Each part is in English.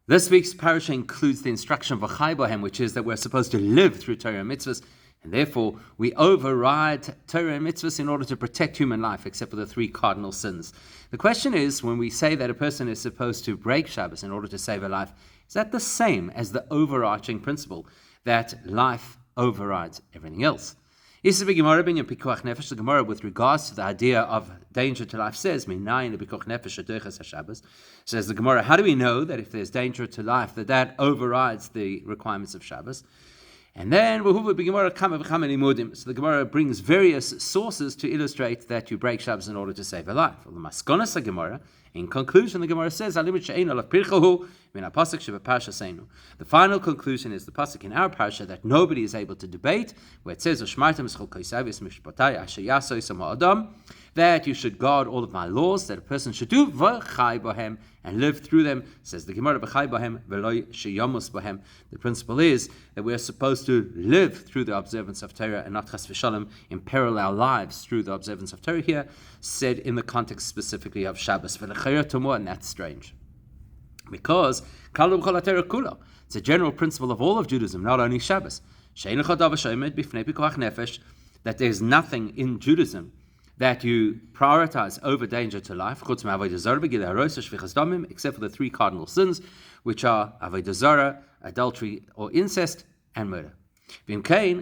This week's parasha includes the instruction of V'chai Bohem, which is that we're supposed to live through Torah and mitzvahs, and therefore we override Torah and mitzvahs in order to protect human life, except for the three cardinal sins. The question is, when we say that a person is supposed to break Shabbos in order to save a life, is that the same as the overarching principle that life overrides everything else? The Gemara, with regards to the idea of danger to life, says the Gemara, how do we know that if there's danger to life, that overrides the requirements of Shabbos? And then, so the Gemara brings various sources to illustrate that you break Shabbos in order to save a life. In conclusion, the Gemara says, the final conclusion is the pasuk in our parasha that nobody is able to debate, where it says, that you should guard all of my laws, that a person should do, and live through them. Says the Gemara, the principle is that we are supposed to live through the observance of Torah and not chas v'shalom imperil our lives through the observance of Torah here, said in the context specifically of Shabbos. And that's strange. Because it's a general principle of all of Judaism, not only Shabbos, that there's nothing in Judaism that you prioritize over danger to life, except for the three cardinal sins, which are avodah zarah, adultery or incest, and murder. So why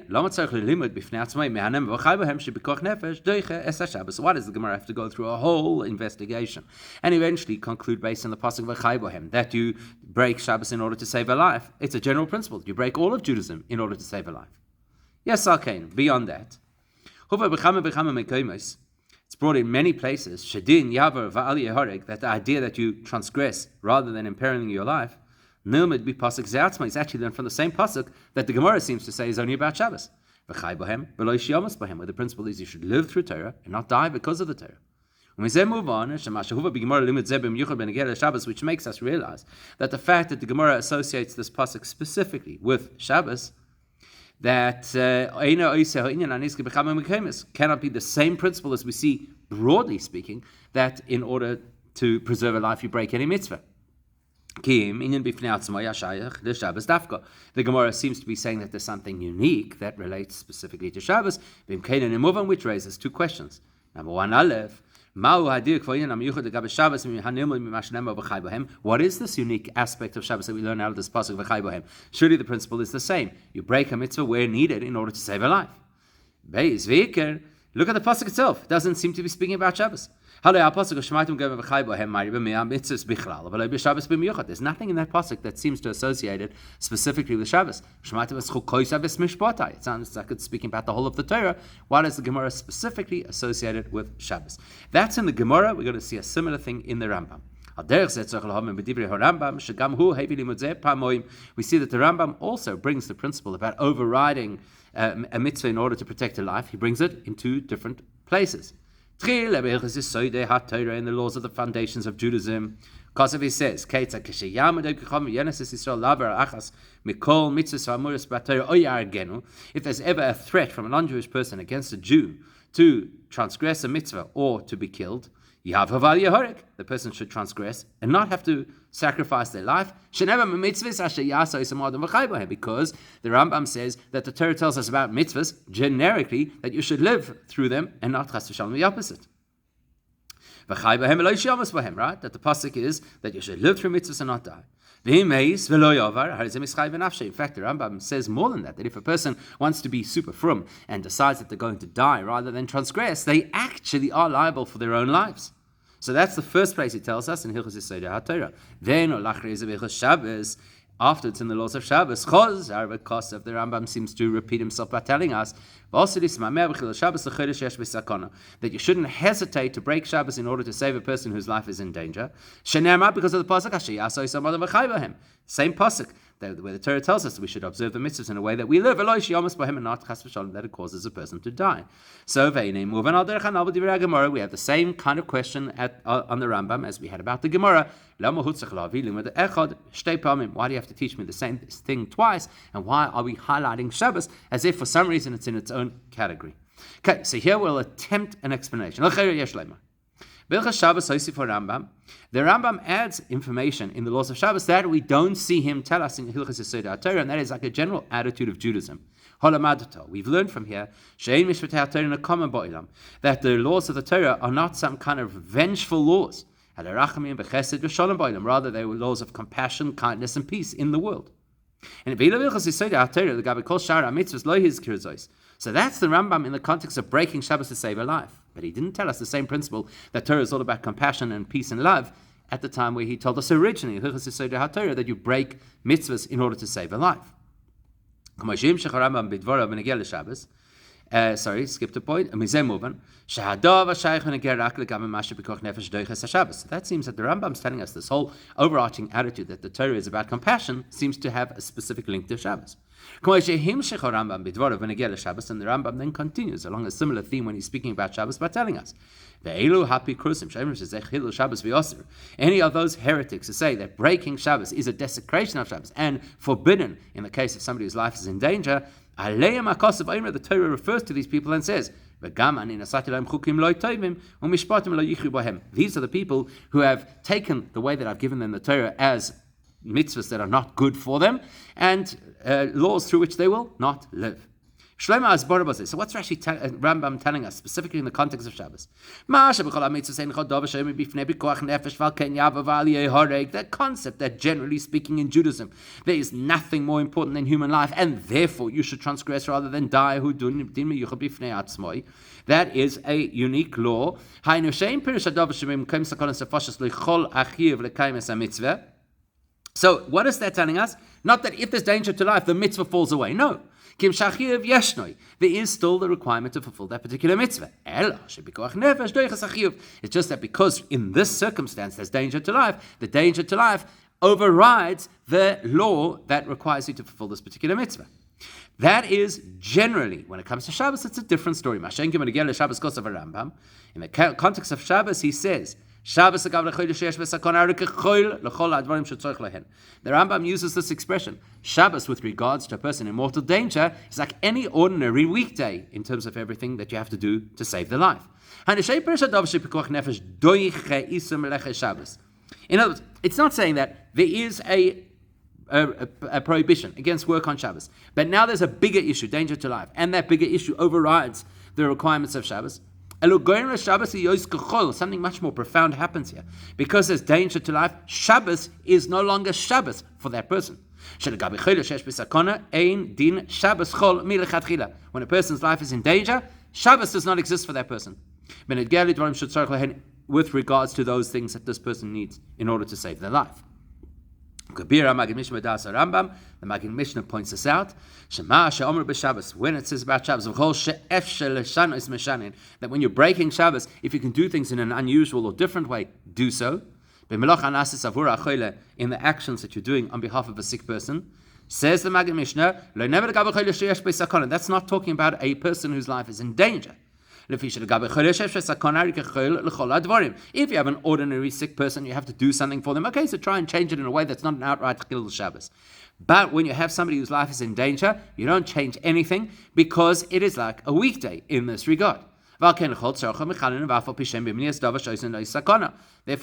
does the Gemara have to go through a whole investigation and eventually conclude based on the pasuk v'chai bohem that you break Shabbos in order to save a life? It's a general principle. You break all of Judaism in order to save a life. Yes, arcane. Beyond that, it's brought in many places, shedin yavar va'al yehareg, that the idea that you transgress rather than imperiling your life, nilmid bi pasuk ze'atzma, is actually learned from the same pasuk that the Gemara seems to say is only about Shabbos. V'chai bohem v'lo shiyamas bohem, where the principle is you should live through Torah and not die because of the Torah. When we move on, which makes us realize that the fact that the Gemara associates this pasuk specifically with Shabbos, that cannot be the same principle as we see, broadly speaking, that in order to preserve a life you break any mitzvah. The Gemara seems to be saying that there's something unique that relates specifically to Shabbos, which raises two questions. Number one, Aleph, what is this unique aspect of Shabbos that we learn out of this pasuk v'chai bohem? Surely the principle is the same. You break a mitzvah where needed in order to save a life. Look at the pasuk itself. It doesn't seem to be speaking about Shabbos. There's nothing in that pasuk that seems to associate it specifically with Shabbos. It sounds like it's speaking about the whole of the Torah. Why does the Gemara specifically associate it with Shabbos? That's in the Gemara. We're going to see a similar thing in the Rambam. We see that the Rambam also brings the principle about overriding a mitzvah in order to protect a life. He brings it in two different places. In the laws of the foundations of Judaism, because he says, if there's ever a threat from a non-Jewish person against a Jew to transgress a mitzvah or to be killed, the person should transgress and not have to sacrifice their life, because the Rambam says that the Torah tells us about mitzvahs generically that you should live through them and not chas v'shalom the opposite. Right? That the pasuk is that you should live through mitzvahs and not die. In fact, the Rambam says more than that if a person wants to be super frum and decides that they're going to die rather than transgress, they actually are liable for their own lives. So that's the first place he tells us in Hilchos Yesodei HaTorah. Then, Shabbos, after it's in the laws of Shabbos, the Rambam seems to repeat himself by telling us that you shouldn't hesitate to break Shabbos in order to save a person whose life is in danger. Because of the pasuk, same pasuk, where the Torah tells us that we should observe the mitzvahs in a way that we live, and not that it causes a person to die. So, we have the same kind of question on the Rambam as we had about the Gemara. Why do you have to teach me the same thing twice? And why are we highlighting Shabbos as if for some reason it's in its own category? Okay, so here we'll attempt an explanation. Bilchas Shabbos Hoisif Rambam. The Rambam adds information in the laws of Shabbos that we don't see him tell us in Hilchos Yesod HaTorah, and that is like a general attitude of Judaism. We've learned from here that the laws of the Torah are not some kind of vengeful laws. Rather, they were laws of compassion, kindness, and peace in the world. And so that's the Rambam in the context of breaking Shabbos to save a life. But he didn't tell us the same principle that Torah is all about compassion and peace and love at the time where he told us originally that you break mitzvahs in order to save a life. Skipped a point. That seems that the Rambam is telling us this whole overarching attitude that the Torah is about compassion seems to have a specific link to Shabbos. And the Rambam then continues along a similar theme when he's speaking about Shabbos by telling us, any of those heretics who say that breaking Shabbos is a desecration of Shabbos and forbidden in the case of somebody whose life is in danger, the Torah refers to these people and says, these are the people who have taken the way that I've given them the Torah as mitzvahs that are not good for them and laws through which they will not live. So what's Rashi Rambam telling us specifically in the context of Shabbos? That concept that generally speaking in Judaism there is nothing more important than human life and therefore you should transgress rather than die. That is a unique law. So what is that telling us? Not that if there's danger to life, the mitzvah falls away. No. There is still the requirement to fulfill that particular mitzvah. It's just that because in this circumstance there's danger to life, the danger to life overrides the law that requires you to fulfill this particular mitzvah. That is generally, when it comes to Shabbos, it's a different story. In the context of Shabbos, he says, the Rambam uses this expression. Shabbos, with regards to a person in mortal danger, is like any ordinary weekday in terms of everything that you have to do to save their life. In other words, it's not saying that there is a prohibition against work on Shabbos, but now there's a bigger issue, danger to life, and that bigger issue overrides the requirements of Shabbos. Something much more profound happens here. Because there's danger to life, Shabbos is no longer Shabbos for that person. When a person's life is in danger, Shabbos does not exist for that person. With regards to those things that this person needs in order to save their life. The Maggid Mishnah points this out. When it says about Shabbos, that when you're breaking Shabbos, if you can do things in an unusual or different way, do so. In the actions that you're doing on behalf of a sick person, says the Maggid Mishnah, that's not talking about a person whose life is in danger. If you have an ordinary sick person, you have to do something for them. Okay, so try and change it in a way that's not an outright Chilul Shabbos. But when you have somebody whose life is in danger, you don't change anything because it is like a weekday in this regard. Therefore,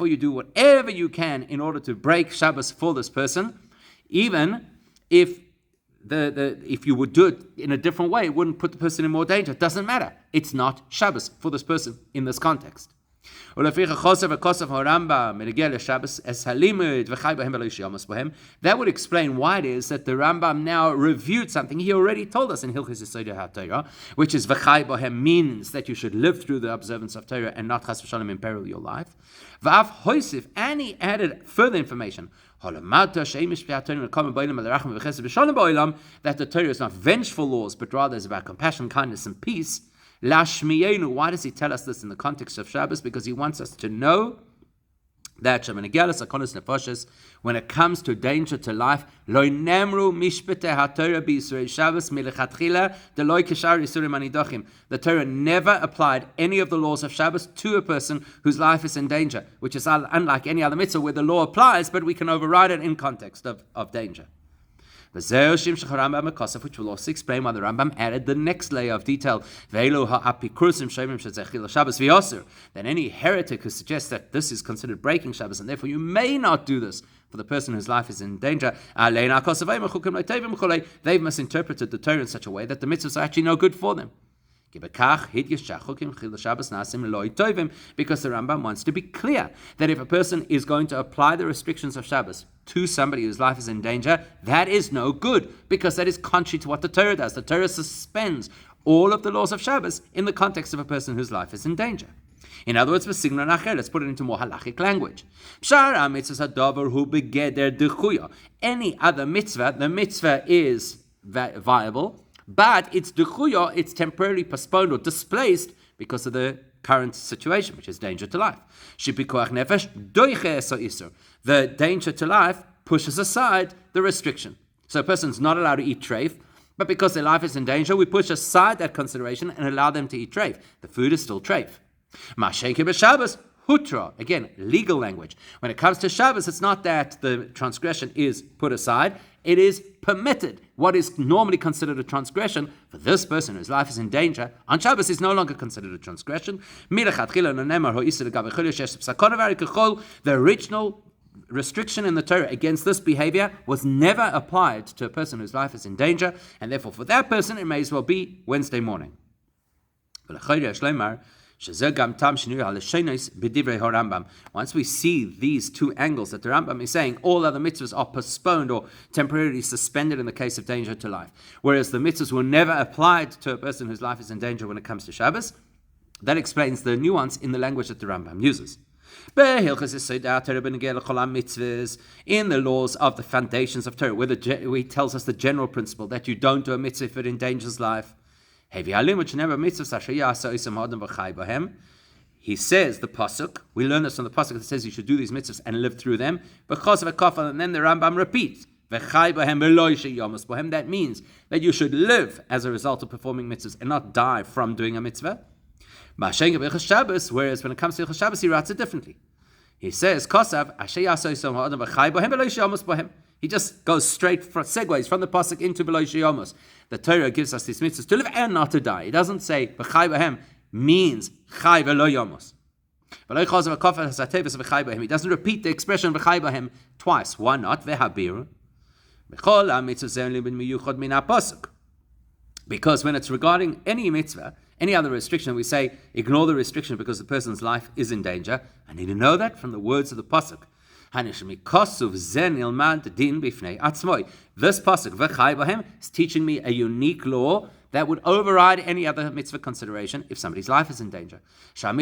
you do whatever you can in order to break Shabbos for this person, even if if you would do it in a different way, it wouldn't put the person in more danger. It doesn't matter. It's not Shabbos for this person in this context. That would explain why it is that the Rambam now reviewed something he already told us in Hilchos Yesod HaTorah, which is v'chai bohem, means that you should live through the observance of Torah and not chas v'shalom imperil your life. V'av hoisif, and he added further information that the Torah is not vengeful laws, but rather is about compassion, kindness, and peace. Why does he tell us this in the context of Shabbos? Because he wants us to know that when it comes to danger to life, the Torah never applied any of the laws of Shabbos to a person whose life is in danger, which is unlike any other mitzvah where the law applies, but we can override it in context of danger. Which will also explain why the Rambam added the next layer of detail. That any heretic who suggests that this is considered breaking Shabbos, and therefore you may not do this for the person whose life is in danger, they must interpret the Torah in such a way that the mitzvahs are actually no good for them. Because the Rambam wants to be clear that if a person is going to apply the restrictions of Shabbos to somebody whose life is in danger, that is no good, because that is contrary to what the Torah does. The Torah suspends all of the laws of Shabbos in the context of a person whose life is in danger. In other words, let's put it into more halachic language. Any other mitzvah, the mitzvah is viable, but it's duchuya, it's temporarily postponed or displaced because of the current situation, which is danger to life. The danger to life pushes aside the restriction. So a person's not allowed to eat treif, but because their life is in danger, we push aside that consideration and allow them to eat treif. The food is still treif. Shabbos, hutra, again, legal language. When it comes to Shabbos, it's not that the transgression is put aside, it is permitted. What is normally considered a transgression for this person whose life is in danger on Shabbos is no longer considered a transgression. The original restriction in the Torah against this behavior was never applied to a person whose life is in danger, and therefore for that person it may as well be Wednesday morning. Once we see these two angles that the Rambam is saying, all other mitzvahs are postponed or temporarily suspended in the case of danger to life, whereas the mitzvahs were never applied to a person whose life is in danger when it comes to Shabbos. That explains the nuance in the language that the Rambam uses. In the laws of the foundations of Torah, where he tells us the general principle that you don't do a mitzvah if it endangers life. He says, the pasuk, we learn this from the pasuk that says you should do these mitzvahs and live through them, and then the Rambam repeats, that means that you should live as a result of performing mitzvahs and not die from doing a mitzvah. Whereas when it comes to Shabbos, he writes it differently. He says, he just goes straight, segues from the pasuk into B'lo Yomos. The Torah gives us these mitzvahs to live and not to die. It doesn't say B'chai b'hem means Chai B'lo Yomos. He doesn't repeat the expression B'chai b'hem twice. Why not? Because when it's regarding any mitzvah, any other restriction, we say ignore the restriction because the person's life is in danger. I need to know that from the words of the pasuk. This pasuk, v'chai b'hem, is teaching me a unique law that would override any other mitzvah consideration if somebody's life is in danger. That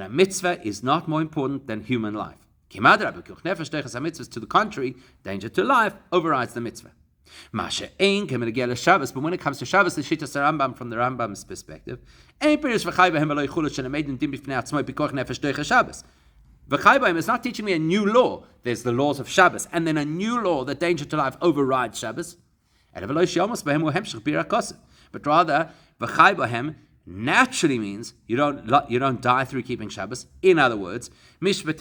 a mitzvah is not more important than human life. To the contrary, danger to life overrides the mitzvah. But when it comes to Shabbos, the Shittas Rambam from the Rambam's perspective, V'chai b'hem is not teaching me a new law. There's the laws of Shabbos, and then a new law that danger to life overrides Shabbos. But rather, v'chai b'hem naturally means you don't die through keeping Shabbos. In other words, because when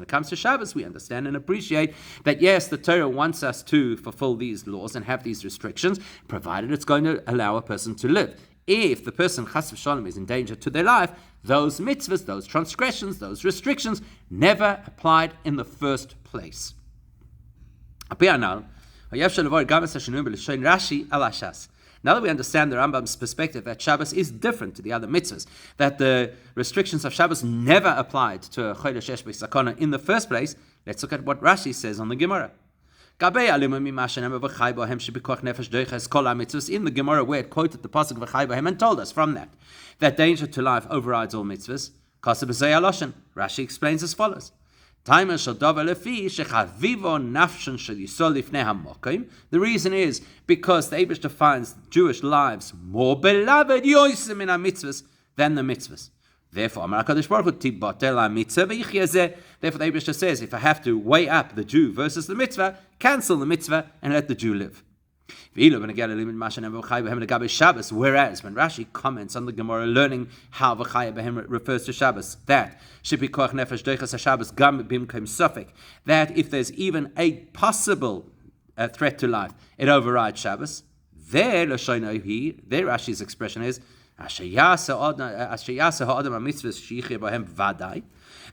it comes to Shabbos, we understand and appreciate that yes, the Torah wants us to fulfill these laws and have these restrictions, provided it's going to allow a person to live. If the person, chas v'shalom, is in danger to their life, those mitzvahs, those transgressions, those restrictions, never applied in the first place. Now that we understand the Rambam's perspective that Shabbos is different to the other mitzvahs, that the restrictions of Shabbos never applied to a Chodesh Yesh B'Sakona in the first place, let's look at what Rashi says on the Gemara. In the Gemara, where it quoted the pasuk v'chai b'hem and told us from that danger to life overrides all mitzvahs. Rashi explains as follows: The reason is because the Eibush defines Jewish lives more beloved than the mitzvahs. Therefore, the Eibush says, if I have to weigh up the Jew versus the mitzvah, cancel the mitzvah and let the Jew live. Whereas when Rashi comments on the Gemara learning how v'chaya b'hem refers to Shabbos, that that if there's even a possible threat to life, it overrides Shabbos. There Rashi's expression is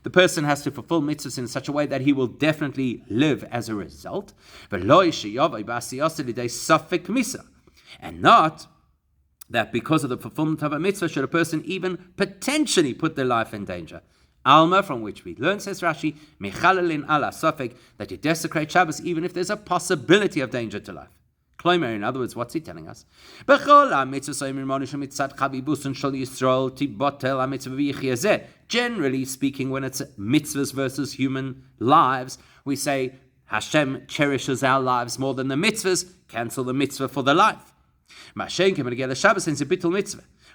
the person has to fulfill mitzvahs in such a way that he will definitely live as a result. And not that because of the fulfillment of a mitzvah should a person even potentially put their life in danger. Alma, from which we learn, says Rashi, that you desecrate Shabbos even if there's a possibility of danger to life. In other words, what's he telling us? Generally speaking, when it's mitzvahs versus human lives, we say Hashem cherishes our lives more than the mitzvahs, cancel the mitzvah for the life.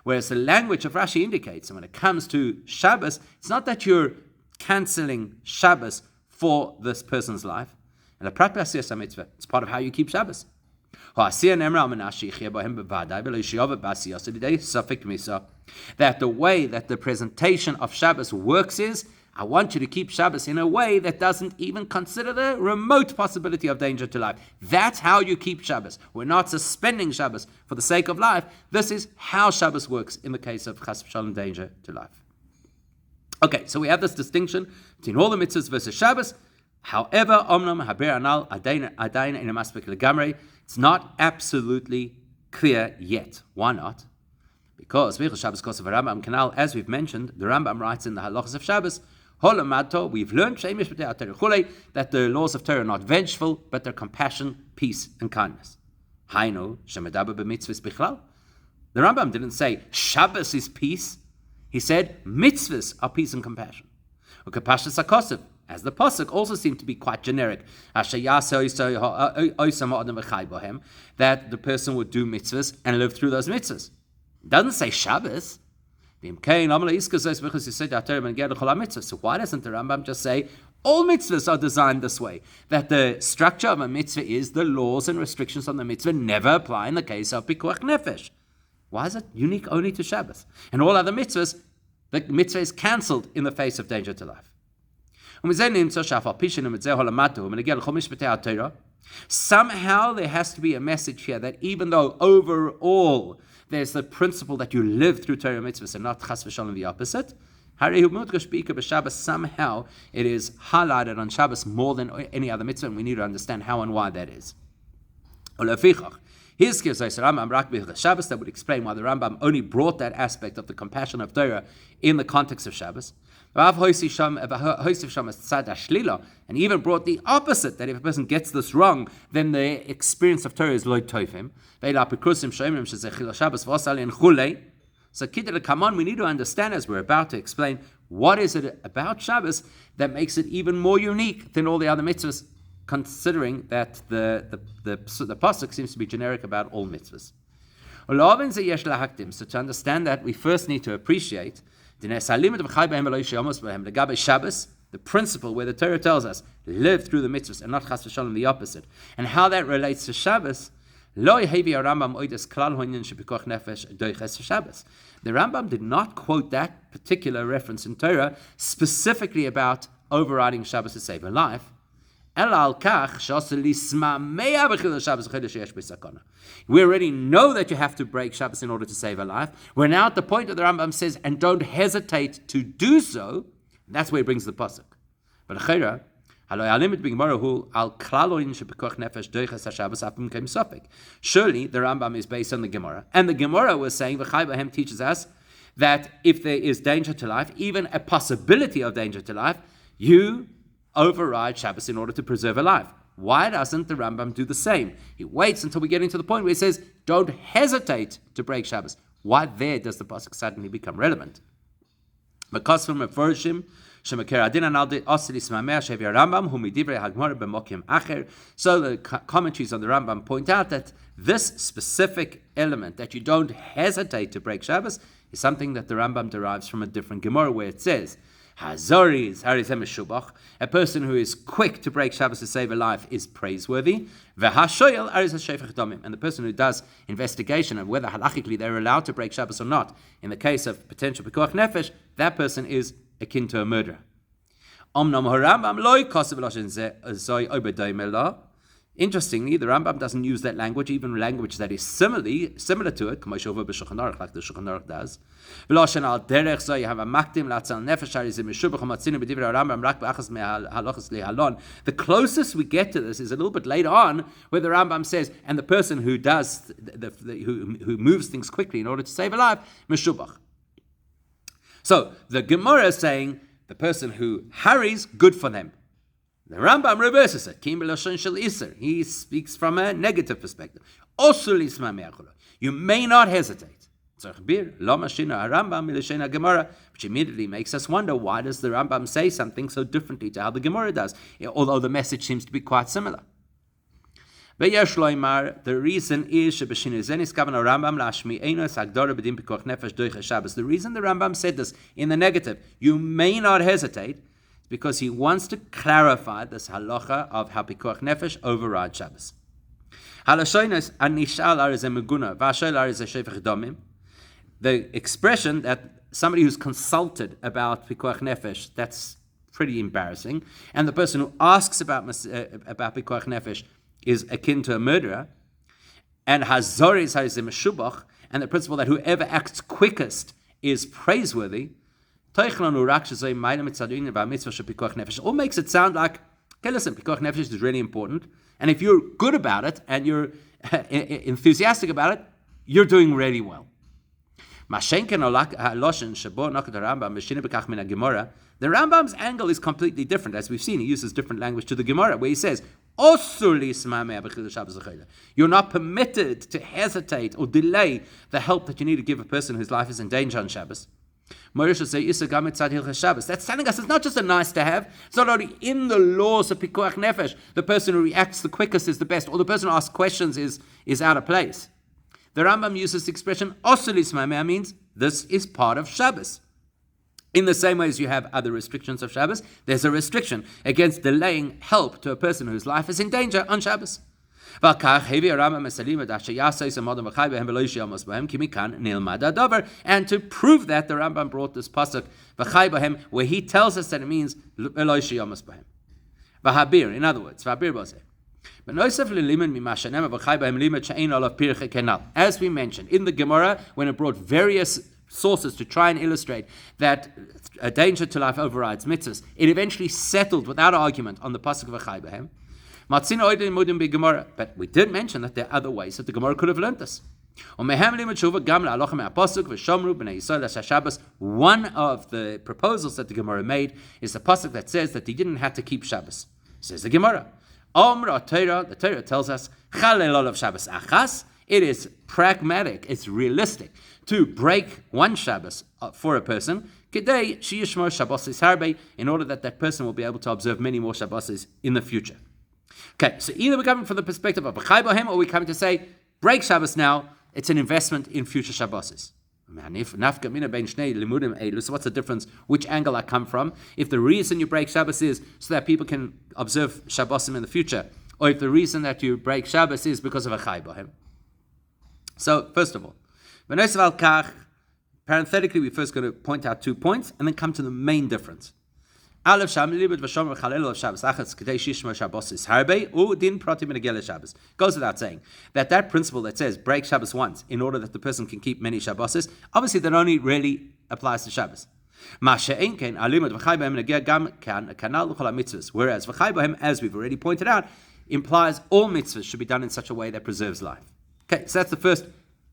Whereas the language of Rashi indicates, and when it comes to Shabbos, it's not that you're cancelling Shabbos for this person's life. And it's part of how you keep Shabbos. That the way that the presentation of Shabbos works is, I want you to keep Shabbos in a way that doesn't even consider the remote possibility of danger to life. That's how you keep Shabbos. We're not suspending Shabbos for the sake of life. This is how Shabbos works in the case of chas v'shalom danger to life. Okay, so we have this distinction between all the mitzvahs versus Shabbos. However, omnam haber anal adayin in a maspek legamrei. It's not absolutely clear yet. Why not? Because Shabbos Kosev Rambam Canal, as we've mentioned, the Rambam writes in the halachas of Shabbos, we've learned that the laws of Torah are not vengeful, but they're compassion, peace, and kindness. The Rambam didn't say Shabbos is peace. He said mitzvahs are peace and compassion. As the pasuk also seemed to be quite generic, that the person would do mitzvahs and live through those mitzvahs. It doesn't say Shabbos. So why doesn't the Rambam just say all mitzvahs are designed this way? That the structure of a mitzvah is the laws and restrictions on the mitzvah never apply in the case of pikuach nefesh. Why is it unique only to Shabbos? And all other mitzvahs, the mitzvah is cancelled in the face of danger to life. Somehow there has to be a message here that even though overall there's the principle that you live through Torah mitzvahs and not chas v'shalom the opposite, somehow it is highlighted on Shabbos more than any other mitzvah, and we need to understand how and why that is. Here's Shabbos that would explain why the Rambam only brought that aspect of the compassion of Torah in the context of Shabbos. And even brought the opposite, that if a person gets this wrong, then the experience of Torah is loy toifim. So come on, we need to understand, as we're about to explain, what is it about Shabbos that makes it even more unique than all the other mitzvahs, considering that the pasuk seems to be generic about all mitzvahs. So to understand that, we first need to appreciate Shabbos, the principle where the Torah tells us, live through the mitzvahs and not chas v'shalom the opposite. And how that relates to Shabbos, the Rambam did not quote that particular reference in Torah specifically about overriding Shabbos to save a life. We already know that you have to break Shabbos in order to save a life. We're now at the point where the Rambam says, and don't hesitate to do so. That's where he brings the pasuk. But surely the Rambam is based on the Gemara. And the Gemara was saying, V'chai teaches us that if there is danger to life, even a possibility of danger to life, you override Shabbos in order to preserve a life. Why doesn't the Rambam do the same? He waits until we get into the point where he says, don't hesitate to break Shabbos. Why there does the pasuk suddenly become relevant? Because from Meforshim, so the commentaries on the Rambam point out that this specific element, that you don't hesitate to break Shabbos, is something that the Rambam derives from a different Gemara where it says, Hazoris, a person who is quick to break Shabbos to save a life is praiseworthy. And the person who does investigation of whether halachically they're allowed to break Shabbos or not, in the case of potential pikuach nefesh, that person is akin to a murderer. Interestingly, the Rambam doesn't use that language, even language that is similar to it, like the Shulchan Aruch does. The closest we get to this is a little bit later on, where the Rambam says, and the person who does who moves things quickly in order to save a life, meshubach. So the Gemara is saying the person who hurries, good for them. The Rambam reverses it. He speaks from a negative perspective. You may not hesitate. Which immediately makes us wonder, why does the Rambam say something so differently to how the Gemara does, although the message seems to be quite similar. The reason is the reason the Rambam said this in the negative, you may not hesitate, because he wants to clarify this halacha of how pikuach nefesh overrides Shabbos. The expression that somebody who's consulted about pikuach nefesh, that's pretty embarrassing, and the person who asks about pikuach nefesh is akin to a murderer, and hazoris meshubach, and the principle that whoever acts quickest is praiseworthy. All makes it sound like, okay, listen, pikuach nefesh is really important, and if you're good about it and you're enthusiastic about it, you're doing really well. The Rambam's angle is completely different. As we've seen, he uses different language to the Gemara, where he says, you're not permitted to hesitate or delay the help that you need to give a person whose life is in danger on Shabbos. That's telling us it's not just a nice to have. It's not only in the laws of pikuach nefesh, the person who reacts the quickest is the best, or the person who asks questions is out of place. The Rambam uses the expression osulis mameh, means this is part of Shabbos. In the same way as you have other restrictions of Shabbos, there's a restriction against delaying help to a person whose life is in danger on Shabbos. And to prove that, the Rambam brought this pasuk where he tells us that it means in other words, as we mentioned in the Gemara, when it brought various sources to try and illustrate that a danger to life overrides mitzvahs, it eventually settled without argument on the pasuk v'chai b'hem. But we did mention that there are other ways that the Gemara could have learned this. One of the proposals that the Gemara made is the pasuk that says that they didn't have to keep Shabbos. Says the Gemara. The Torah tells us it is pragmatic, it's realistic to break one Shabbos for a person in order that that person will be able to observe many more Shabbos in the future. Okay, so either we're coming from the perspective of B'chai Bohem, or we're coming to say, break Shabbos now, it's an investment in future Shabbos. So what's the difference? Which angle I come from? If the reason you break Shabbos is so that people can observe Shabbos in the future, or if the reason that you break Shabbos is because of a B'chai Bohem. So, first of all, parenthetically, we're first going to point out 2 points, and then come to the main difference. Goes without saying that principle that says break Shabbos once in order that the person can keep many Shabbos, obviously that only really applies to Shabbos. Whereas v'chai bohem, as we've already pointed out, implies all mitzvahs should be done in such a way that preserves life. Okay, so that's the first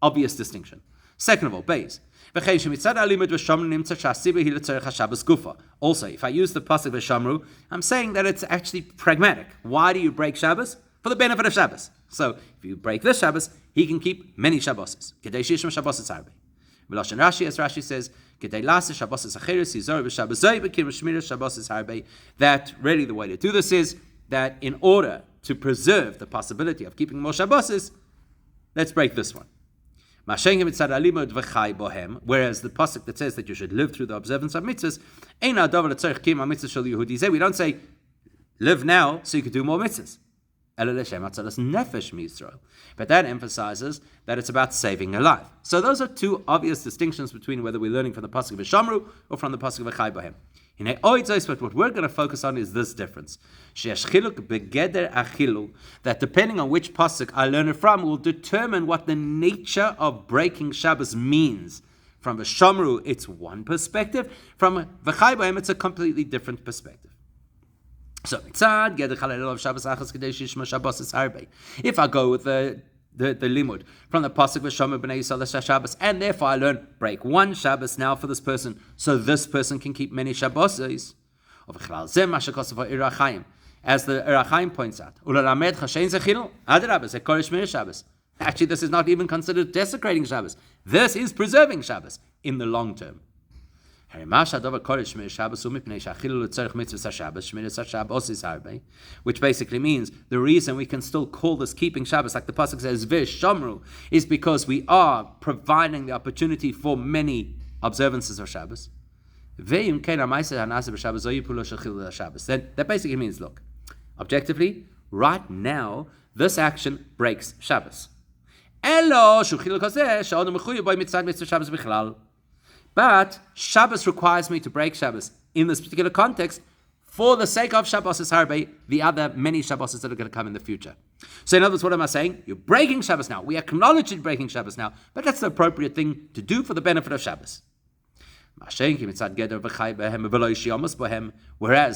obvious distinction. Second of all, Beis. Also, if I use the pasuk v'shamru, I'm saying that it's actually pragmatic. Why do you break Shabbos? For the benefit of Shabbos. So, if you break this Shabbos, he can keep many Shabbos. Rashi, as Rashi says, that really the way to do this is that in order to preserve the possibility of keeping more Shabbos, let's break this one. Whereas the pasuk that says that you should live through the observance of mitzvahs, we don't say live now so you could do more mitzvahs. But that emphasizes that it's about saving a life. So those are two obvious distinctions between whether we're learning from the pasuk of Shamru or from the pasuk of Chai Bohem. But what we're going to focus on is this difference. That depending on which pasuk I learn it from will determine what the nature of breaking Shabbos means. From the Shamru, it's one perspective. From the Chai Bohem, it's a completely different perspective. So, if I go with the limud from the pasuk v'shomer b'nei Yisrael Shabbos, and therefore I learn break one Shabbos now for this person, so this person can keep many Shabbos. As the Erachaim points out, actually, this is not even considered desecrating Shabbos. This is preserving Shabbos in the long term. Which basically means the reason we can still call this keeping Shabbos, like the pasuk says, V'shamru, is because we are providing the opportunity for many observances of Shabbos. Then that basically means, look, objectively, right now, this action breaks Shabbos. But Shabbos requires me to break Shabbos in this particular context for the sake of Shabbos Acharei, the other many Shabbos that are going to come in the future. So in other words, what am I saying? You're breaking Shabbos now. We acknowledge you're breaking Shabbos now, but that's the appropriate thing to do for the benefit of Shabbos. Whereas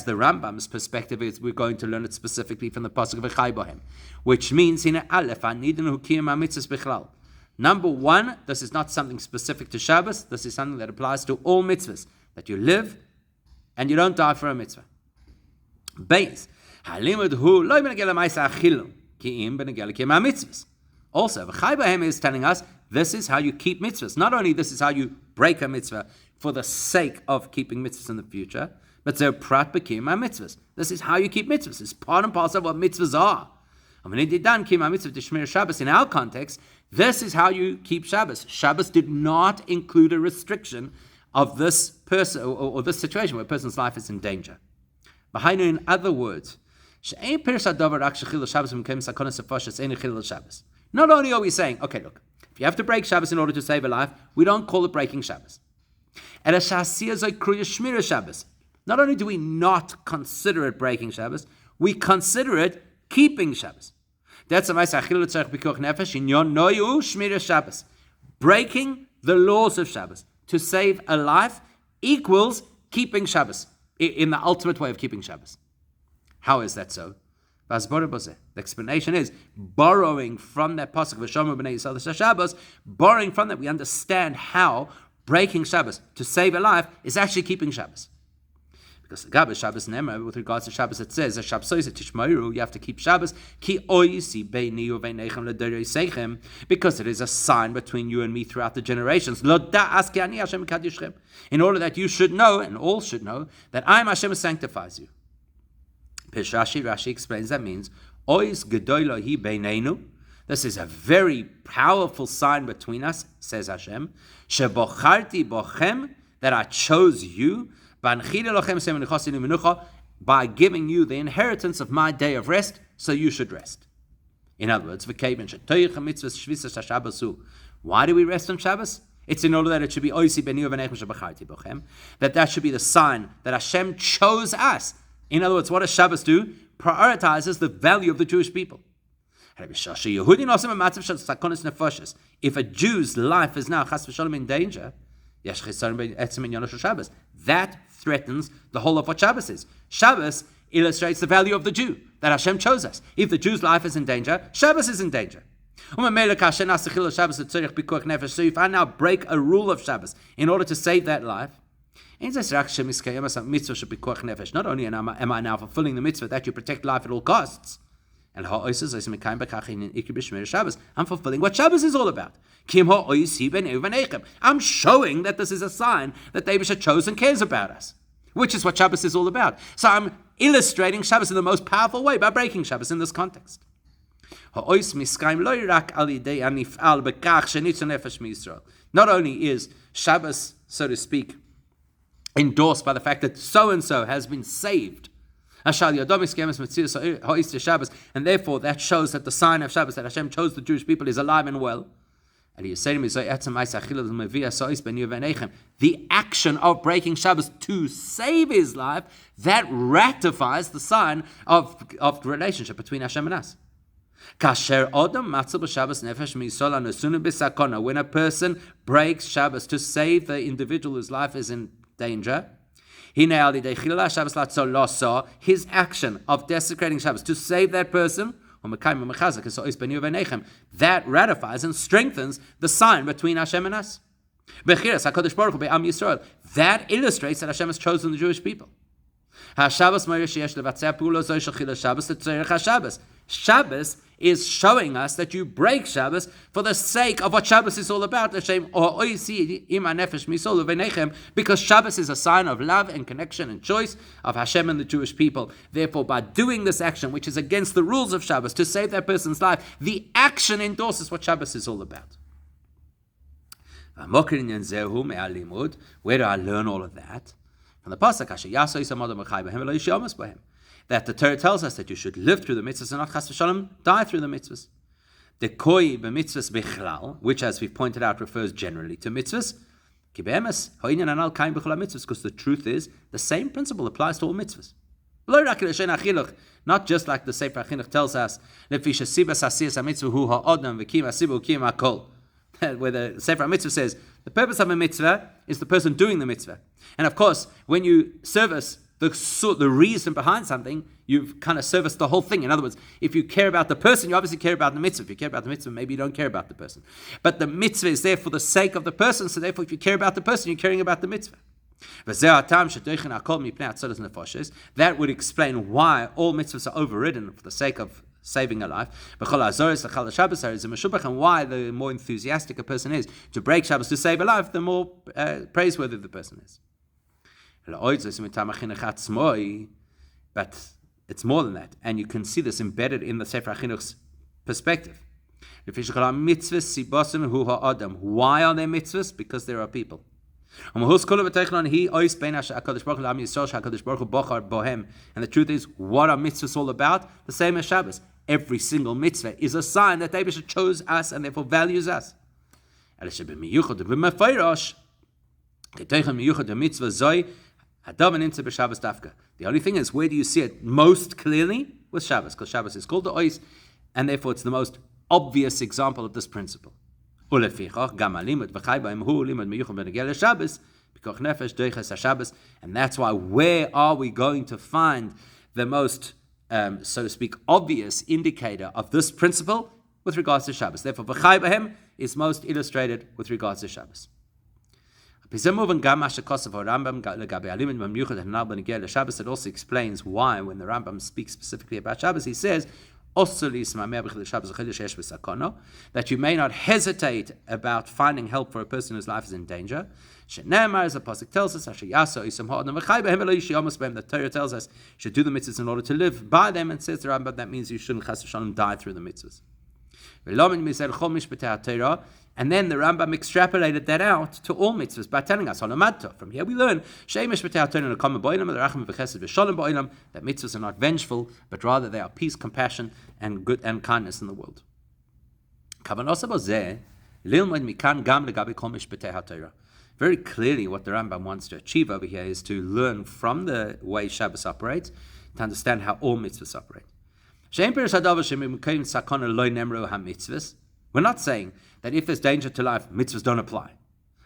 the Rambam's perspective is we're going to learn it specifically from the pasuk of Chai Bohem, which means number one, this is not something specific to Shabbos. This is something that applies to all mitzvahs, that you live and you don't die for a mitzvah. Base. Also, Chai Bohem is telling us this is how you keep mitzvahs. Not only this is how you break a mitzvah for the sake of keeping mitzvahs in the future, but so prat b'kiyum mitzvahs. This is how you keep mitzvahs. It's part and parcel of what mitzvahs are. In our context, this is how you keep Shabbos. Shabbos did not include a restriction of this person or this situation where a person's life is in danger. In other words, not only are we saying, okay, look, if you have to break Shabbos in order to save a life, we don't call it breaking Shabbos. Not only do we not consider it breaking Shabbos, we consider it keeping Shabbos. That's a Shabbos. Breaking the laws of Shabbos to save a life equals keeping Shabbos in the ultimate way of keeping Shabbos. How is that so? The explanation is borrowing from that pasuk v'shomer b'nei Yisrael Shabbos. Borrowing from that, we understand how breaking Shabbos to save a life is actually keeping Shabbos. Because the Shabbos Nema, with regards to Shabbos, it says you have to keep Shabbos because it is a sign between you and me throughout the generations. In order that you should know, and all should know, that I am Hashem who sanctifies you. Rashi explains that means this is a very powerful sign between us, says Hashem, that I chose you by giving you the inheritance of my day of rest, so you should rest. In other words, why do we rest on Shabbos? It's in order that it should be that should be the sign that Hashem chose us. In other words, what does Shabbos do? Prioritizes the value of the Jewish people. If a Jew's life is now chas v'shalom in danger, that threatens the whole of what Shabbos is. Shabbos illustrates the value of the Jew, that Hashem chose us. If the Jew's life is in danger, Shabbos is in danger. So if I now break a rule of Shabbos in order to save that life, not only am I now fulfilling the mitzvah that you protect life at all costs, I'm fulfilling what Shabbos is all about. I'm showing that this is a sign that the Eibush chose and cares about us, which is what Shabbos is all about. So I'm illustrating Shabbos in the most powerful way by breaking Shabbos in this context. Not only is Shabbos, so to speak, endorsed by the fact that so-and-so has been saved, and therefore that shows that the sign of Shabbos, that Hashem chose the Jewish people, is alive and well. The action of breaking Shabbos to save his life, that ratifies the sign of relationship between Hashem and us. When a person breaks Shabbos to save the individual whose life is in danger, his action of desecrating Shabbos to save that person, that ratifies and strengthens the sign between Hashem and us. That illustrates that Hashem has chosen the Jewish people. Shabbos is showing us that you break Shabbos for the sake of what Shabbos is all about, because Shabbos is a sign of love and connection and choice of Hashem and the Jewish people. Therefore, by doing this action, which is against the rules of Shabbos, to save that person's life, the action endorses what Shabbos is all about. Where do I learn all of that? From the pasuk, that the Torah tells us that you should live through the mitzvahs and not chas v'shalom die through the mitzvahs. The koi b'mitzvahs bichlal, which, as we've pointed out, refers generally to mitzvahs, because the truth is the same principle applies to all mitzvahs. Not just like the Sefer HaChinuch tells us, where the Sefer HaMitzvah says the purpose of a mitzvah is the person doing the mitzvah. And of course, when you service the reason behind something, you've kind of serviced the whole thing. In other words, if you care about the person, you obviously care about the mitzvah. If you care about the mitzvah, maybe you don't care about the person. But the mitzvah is there for the sake of the person, so therefore if you care about the person, you're caring about the mitzvah. That would explain why all mitzvahs are overridden for the sake of saving a life, and why the more enthusiastic a person is to break Shabbos to save a life, the more praiseworthy the person is. But it's more than that, and you can see this embedded in the Sefer HaChinuch's perspective. Why are there mitzvahs? Because there are people. And the truth is, what are mitzvahs all about? The same as Shabbos. Every single mitzvah is a sign that Rabbi chose us and therefore values us. The only thing is, where do you see it most clearly? With Shabbos, because Shabbos is called the Ois, and therefore it's the most obvious example of this principle. And that's why, where are we going to find the most, so to speak, obvious indicator of this principle? With regards to Shabbos. Therefore, v'chai b'hem is most illustrated with regards to Shabbos. It also explains why, when the Rambam speaks specifically about Shabbos, he says, that you may not hesitate about finding help for a person whose life is in danger. As the pasuk tells us, the Torah tells us, you should do the mitzvahs in order to live by them, and says the Rambam, that means you shouldn't chas v'shalom die through the mitzvahs. And then the Rambam extrapolated that out to all mitzvahs by telling us, from here we learn that mitzvahs are not vengeful, but rather they are peace, compassion, and good and kindness in the world. Very clearly, what the Rambam wants to achieve over here is to learn from the way Shabbos operates, to understand how all mitzvahs operate. We're not saying that if there's danger to life, mitzvahs don't apply.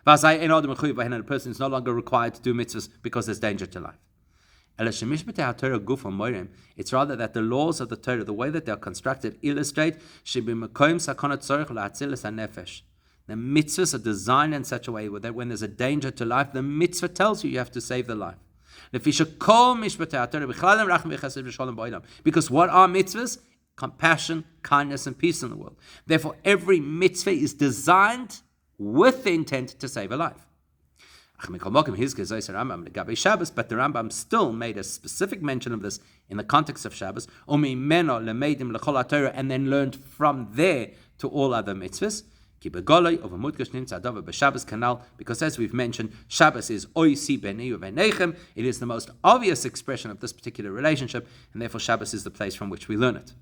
And a person is no longer required to do mitzvahs because there's danger to life. It's rather that the laws of the Torah, the way that they're constructed, illustrate the mitzvahs are designed in such a way that when there's a danger to life, the mitzvah tells you have to save the life. Because what are mitzvahs? Compassion, kindness, and peace in the world. Therefore, every mitzvah is designed with the intent to save a life. But the Rambam still made a specific mention of this in the context of Shabbos, and then learned from there to all other mitzvahs. Because as we've mentioned, Shabbos is oisi b'nei u'b'nechem. It is the most obvious expression of this particular relationship, and therefore Shabbos is the place from which we learn it.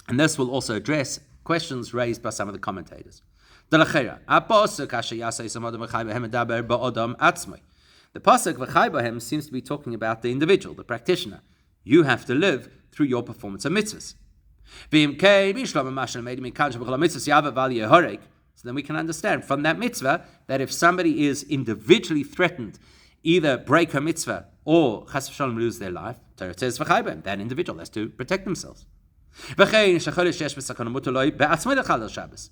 And this will also address questions raised by some of the commentators. The pasuk v'chai bohem seems to be talking about the individual, the practitioner. You have to live through your performance of mitzvahs. So then we can understand from that mitzvah that if somebody is individually threatened, either break a mitzvah or chas v'shalom lose their life, Torah says v'chai bohem, that individual has to protect themselves.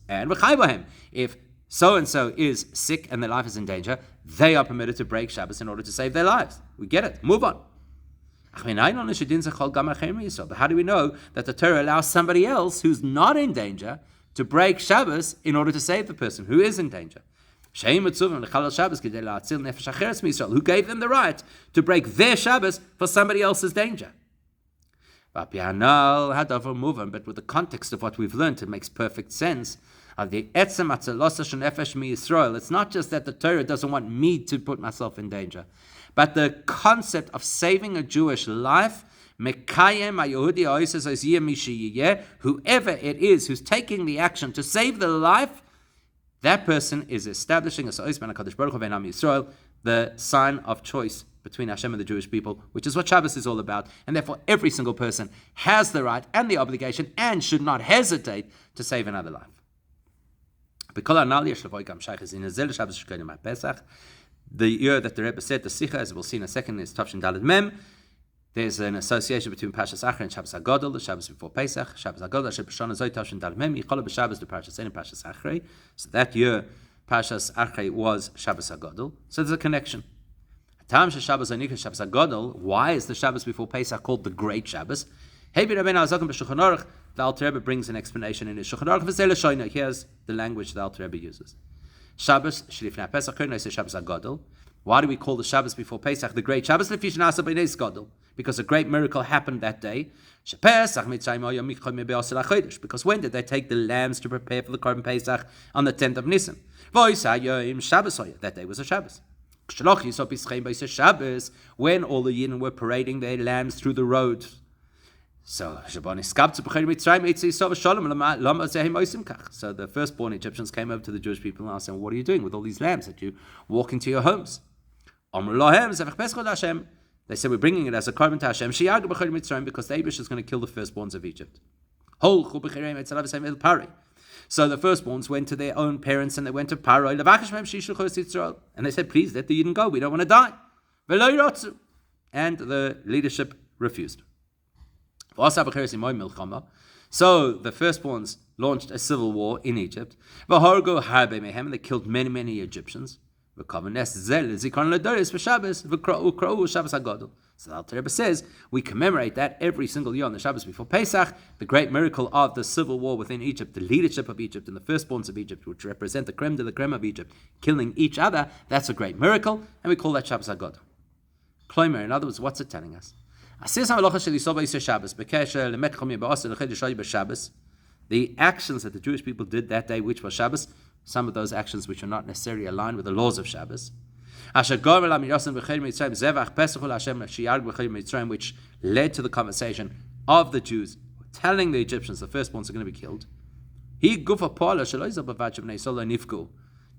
And if so-and-so is sick and their life is in danger, they are permitted to break Shabbos in order to save their lives. We get it. Move on. But how do we know that the Torah allows somebody else who's not in danger to break Shabbos in order to save the person who is in danger? Who gave them the right to break their Shabbos for somebody else's danger? But with the context of what we've learned, it makes perfect sense. It's not just that the Torah doesn't want me to put myself in danger, but the concept of saving a Jewish life, whoever it is who's taking the action to save the life, that person is establishing the sign of choice between Hashem and the Jewish people, which is what Shabbos is all about, and therefore every single person has the right and the obligation and should not hesitate to save another life. The year that the Rebbe said, the Sikha, as we'll see in a second, is Tavshin Daled Mem. There's an association between Parshas Acharei and Shabbos HaGadol, the Shabbos before Pesach. Shabbos HaGadol, Asher B'Shana Zoi Tavshin Daled Mem, Yichola B'Shabbos, the Parshas and Parshas Acharei. So that year, Parshas Acharei was Shabbos HaGadol. So there's a connection. Why is the Shabbos before Pesach called the Great Shabbos? The Alter Rebbe brings an explanation in his Shulchan Aruch. Here's the language the Alter Rebbe uses. Shabbos Shlifnei Pesach Shabbos HaGadol. Why do we call the Shabbos before Pesach the Great Shabbos? Because a great miracle happened that day. Because when did they take the lambs to prepare for the Korban Pesach? On the 10th of Nisan. That day was a Shabbos. When all the Yidden were parading their lambs through the road. So the firstborn Egyptians came over to the Jewish people and asked them, what are you doing with all these lambs that you walk into your homes? They said, we're bringing it as a korban to Hashem, because the Abish is going to kill the firstborns of Egypt. So the firstborns went to their own parents and they went to Paro, and they said, please let the Yidden go, we don't want to die. And the leadership refused. So the firstborns launched a civil war in Egypt. And they killed many, many Egyptians. So the Alter Rebbe says, we commemorate that every single year on the Shabbos before Pesach, the great miracle of the civil war within Egypt, the leadership of Egypt and the firstborns of Egypt, which represent the creme de la creme of Egypt, killing each other. That's a great miracle, and we call that Shabbos HaGadol. Kloimer, in other words, what's it telling us? The actions that the Jewish people did that day, which was Shabbos, some of those actions which are not necessarily aligned with the laws of Shabbos, which led to the conversation of the Jews telling the Egyptians the firstborns are going to be killed.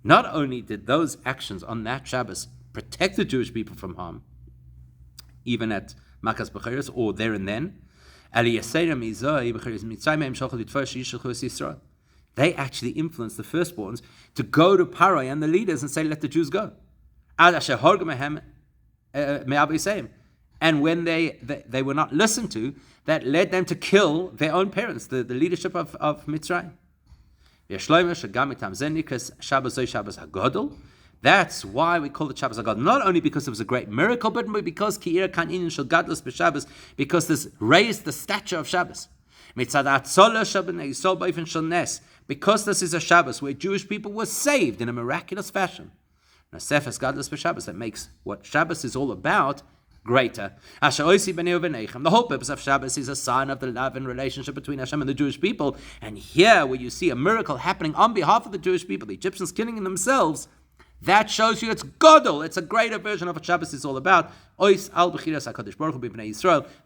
Not only did those actions on that Shabbos protect the Jewish people from harm, even at Makas B'Cheres, or there and then, they actually influenced the firstborns to go to Paro and the leaders and say, let the Jews go. And when they were not listened to, that led them to kill their own parents, the leadership of Mitzrayim. That's why we call it Shabbos HaGadol. Not only because it was a great miracle, but because because this raised the stature of Shabbos. Because this is a Shabbos where Jewish people were saved in a miraculous fashion. That makes what Shabbos is all about greater. The whole purpose of Shabbos is a sign of the love and relationship between Hashem and the Jewish people. And here, where you see a miracle happening on behalf of the Jewish people, the Egyptians killing themselves, that shows you it's Godel. It's a greater version of what Shabbos is all about. The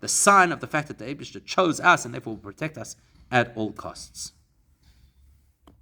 sign of the fact that the Eibishter chose us and therefore will protect us at all costs.